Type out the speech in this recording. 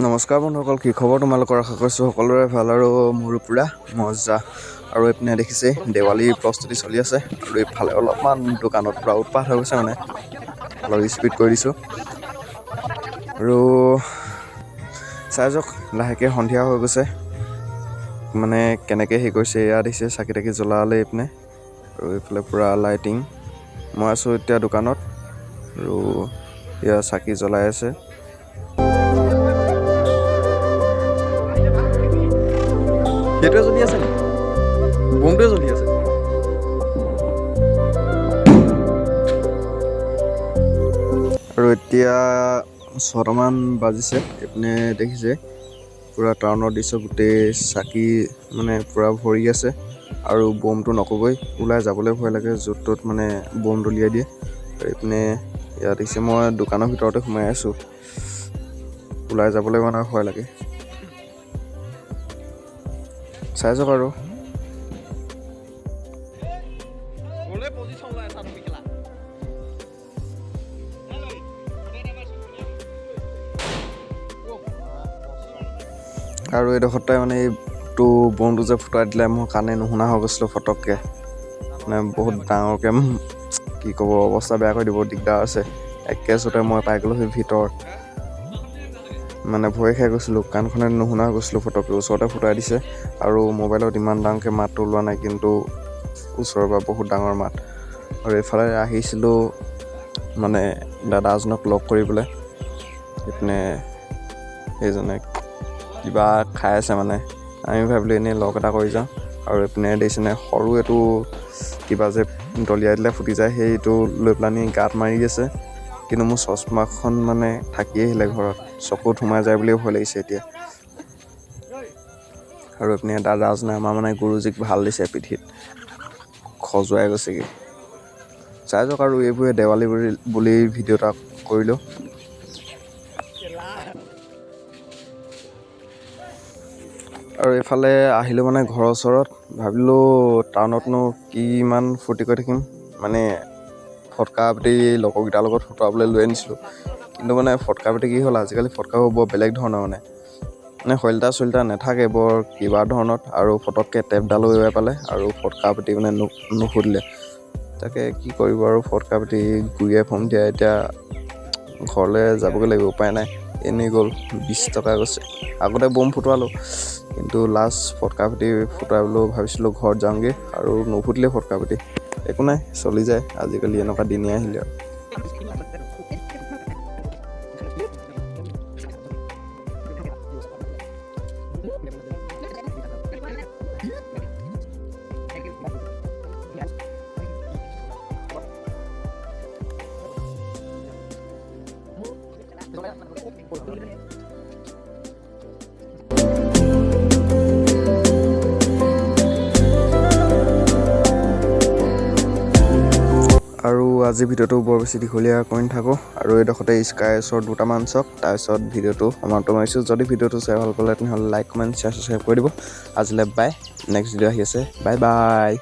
নমস্কাৰ বন্ধুসকল, কি খবৰ তোমালোকৰ? আশা কৰিছোঁ সকলোৰে ভাল আৰু মোৰো পূৰা মজা। আৰু এইপিনে দেখিছে দেৱালীৰ প্ৰস্তুতি চলি আছে আৰু এইফালে অলপমান দোকানত পূৰা উৎপাত হৈ গৈছে, মানে অলপ স্পীড কৰি দিছোঁ। আৰু চাই যাওক, লাহেকৈ সন্ধিয়া হৈ গৈছে, মানে কেনেকৈ হেৰি কৰিছে এয়া দেখিছে, চাকি তাকি জ্বলালে এইপিনে আৰু এইফালে পূৰা লাইটিং। মই আছোঁ এতিয়া দোকানত আৰু এয়া চাকি জ্বলাই আছে। সেইটোৱে জ্বলি আছে নেকি? বোমটোৱে জ্বলি আছে। আৰু এতিয়া 6টামান বাজিছে। এইপিনে দেখিছে পূৰা টাউনৰ দৃশ্য, গোটেই চাকি মানে পূৰা ভৰি আছে। আৰু বোমটো নক'বই, ওলাই যাবলৈ ভয় লাগে, য'ত ত'ত মানে বোম দলিয়াই দিয়ে। আৰু এইপিনে ইয়াত দেখিছে মই দোকানৰ ভিতৰতে সোমাই আছোঁ, ওলাই যাবলৈ মানে ভয় লাগে। চাই যাওক আৰু আৰু এইডোখৰতে মানে এইটো বোমটো যে ফুটাই দিলে, মোৰ কাণে নুশুনা হৈ গৈছিলোঁ ফটককৈ, মানে বহুত ডাঙৰকৈ কি ক'ব, অৱস্থা বেয়া কৰি দিব, দিগদাৰ আছে। একেচোতে মই পাই গ'লোঁ সেই ভিতৰত, মানে ভয় খাই গৈছিলোঁ, কাণখনে নুশুনা হৈ গৈছিলোঁ ফটককৈ। ওচৰতে ফুটাই দিছে আৰু মোবাইলত ইমান ডাঙৰকৈ মাতটো ওলোৱা নাই, কিন্তু ওচৰৰ পৰা বহুত ডাঙৰ মাত। আৰু এইফালে আহিছিলোঁ মানে দাদা এজনক লগ কৰিবলৈ, এইপিনে সেইজনে কিবা খাই আছে, মানে আমি ভাবিলোঁ এনেই লগ এটা কৰি যাওঁ। আৰু এইপিনে দেখিছেনে সৰু এইটো কিবা যে দলিয়াই দিলে ফুটি যায়, সেইটো লৈ পেলানি গাত মাৰি আছে। কিন্তু মোৰ চশমাখন মানে থাকি আহিলে ঘৰত, চকুত সোমাই যায় বুলিও ভয় লাগিছে এতিয়া। আৰু এইপিনে দাদা এজনে আমাৰ মানে গুৰুজীক ভাল দিছে, পিঠিত খজুৱাই গৈছেগৈ। চাই যাওক আৰু এইবোৰে দেৱালী বুলি ভিডিঅ' এটা কৰিলোঁ। আৰু এইফালে আহিলোঁ মানে ঘৰৰ ওচৰত, ভাবিলোঁ টাউনতনো কি ইমান ফূৰ্তি কৰি থাকিম, মানে ফটকা পাতি লগৰকেইটাৰ লগত ফুটুৱাবলৈ লৈ আনিছিলোঁ। কিন্তু মানে ফটকা পাতি কি হ'ল, আজিকালি ফটকাবোৰ বৰ বেলেগ ধৰণৰ, মানে শলিতা চলিতা নাথাকে, বৰ কিবা ধৰণত, আৰু ফটককৈ টেপডালো এৰুৱাই পালে আৰু ফটকা পাতি মানে নুফুটিলে। তাকে কি কৰিব আৰু, ফটকা পাতি ঘূৰিয়ে ফুৰিম দিয়া। এতিয়া ঘৰলৈ যাবগৈ লাগিব, উপায় নাই, এনেই গ'ল 20 টকা গৈছে। আগতে বোম ফুটুৱালোঁ, কিন্তু লাষ্ট ফটকা পাতি ফুটাবলৈ ভাবিছিলোঁ ঘৰত যাওঁগৈ, আৰু নুফুটিলে ফটকা পাতি। একো নাই, চলি যায়, আজিকালি এনেকুৱা দিনেই আহিলে আৰু। আৰু আজি ভিডিঅ'টো বৰ বেছি দীঘলীয়া কৰি নাথাকোঁ, আৰু এইডোখৰতে স্কাইছৰ দুটামান চাওক, তাৰপিছত ভিডিঅ'টো সমাপ্ত মাৰিছোঁ। যদি ভিডিঅ'টো চাই ভাল পালে তেনেহ'লে লাইক, কমেণ্ট, শ্বেয়াৰ ছাবস্ক্ৰাইব কৰি দিব। আজিলৈ বাই, নেক্সট ভিডিঅ' আহি আছে, বাই বাই।